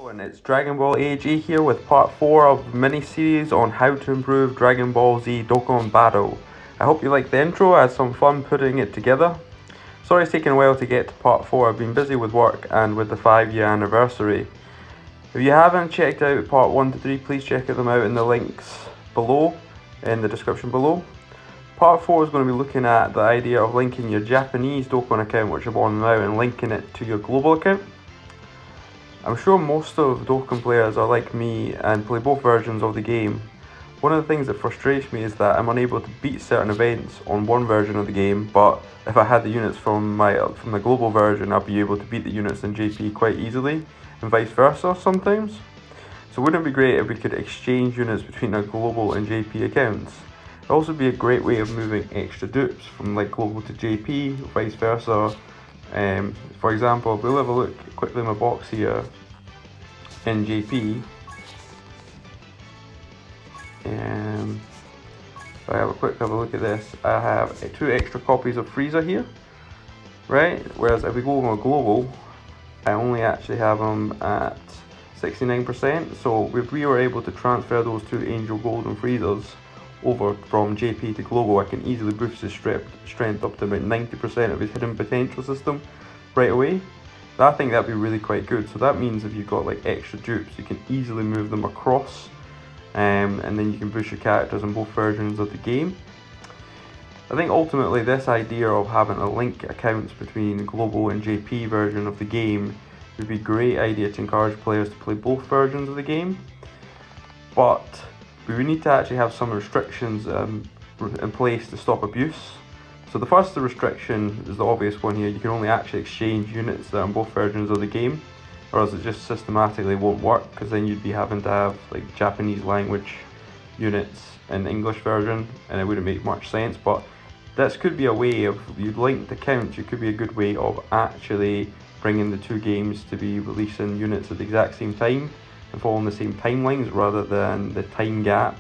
And it's Dragonball AG here with part 4 of mini-series on how to improve Dragonball Z Dokkan Battle. I hope you liked the intro. I had some fun putting it together. Sorry it's taken a while to get to part 4. I've been busy with work and with the 5-year anniversary. If you haven't checked out part 1 to 3, please check them out in the links below, in the description below. Part 4 is going to be looking at the idea of linking your Japanese Dokkan account, which I'm on now, and linking it to your global account. I'm sure most of Dokkan players are like me and play both versions of the game. One of the things that frustrates me is that I'm unable to beat certain events on one version of the game, but if I had the units from the global version, I'd be able to beat the units in JP quite easily, and vice versa sometimes. So wouldn't it be great if we could exchange units between our global and JP accounts? It'd also be a great way of moving extra dupes from like global to JP, vice versa. For example, if we'll have a look quickly in my box here in JP, if I have a look at this, I have 2 extra copies of Frieza here, right? Whereas if we go on global, I only actually have them at 69%. So if we were able to transfer those 2 Angel Golden Friezas over from JP to global, I can easily boost his strength up to about 90% of his hidden potential system right away. So I think that'd be really quite good. So that means if you've got like extra dupes, you can easily move them across, and then you can boost your characters in both versions of the game. I think ultimately this idea of having a link accounts between global and JP version of the game would be a great idea to encourage players to play both versions of the game. But we need to actually have some restrictions in place to stop abuse. So the first restriction is the obvious one here. You can only actually exchange units that are in both versions of the game, or else it just systematically won't work, because then you'd be having to have like Japanese language units in the English version, and it wouldn't make much sense. But this could be a way of, you'd linked accounts, it could be a good way of actually bringing the 2 games to be releasing units at the exact same time and following the same timelines, rather than the time gap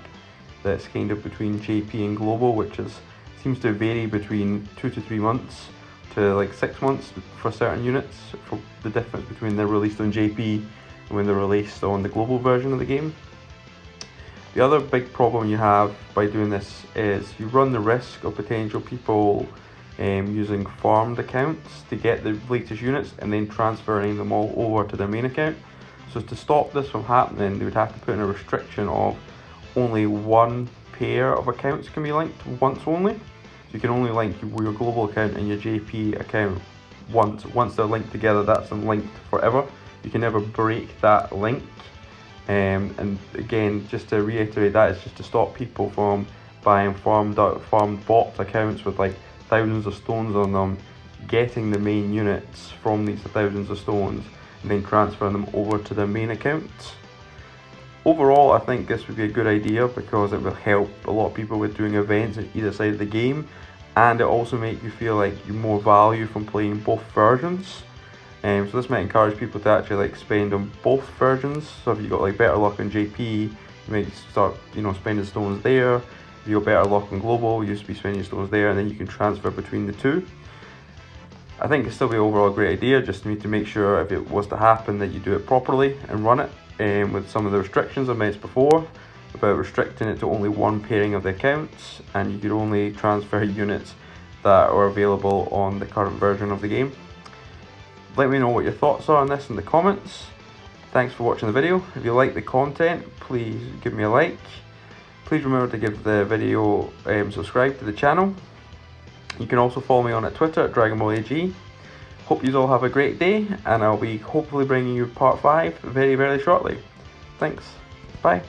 that's kind of between JP and global, which seems to vary between 2 to 3 months to like 6 months for certain units, for the difference between they're released on JP and when they're released on the global version of the game. The other big problem you have by doing this is you run the risk of potential people using farmed accounts to get the latest units and then transferring them all over to their main account. So to stop this from happening, they would have to put in a restriction of only 1 pair of accounts can be linked once only. So you can only link your global account and your JP account once. Once they're linked together, that's them linked forever. You can never break that link. And again, just to reiterate, that is just to stop people from buying farmed bot accounts with like thousands of stones on them, getting the main units from these thousands of stones, and then transferring them over to their main accounts. Overall, I think this would be a good idea because it will help a lot of people with doing events on either side of the game, and it also make you feel like you more value from playing both versions. So this might encourage people to actually like spend on both versions. So if you got like better luck on JP, you might start spending stones there. If you got better luck on global, you used to be spending stones there, and then you can transfer between the 2. I think it'd still be overall a great idea. Just need to make sure if it was to happen that you do it properly and run it with some of the restrictions I mentioned before about restricting it to only 1 pairing of the accounts, and you could only transfer units that are available on the current version of the game. Let me know what your thoughts are on this in the comments. Thanks for watching the video. If you like the content, please give me a like. Please remember to give the video subscribe to the channel. You can also follow me on Twitter at Dragonball AG. Hope you all have a great day, and I'll be hopefully bringing you part 5 very, very shortly. Thanks. Bye.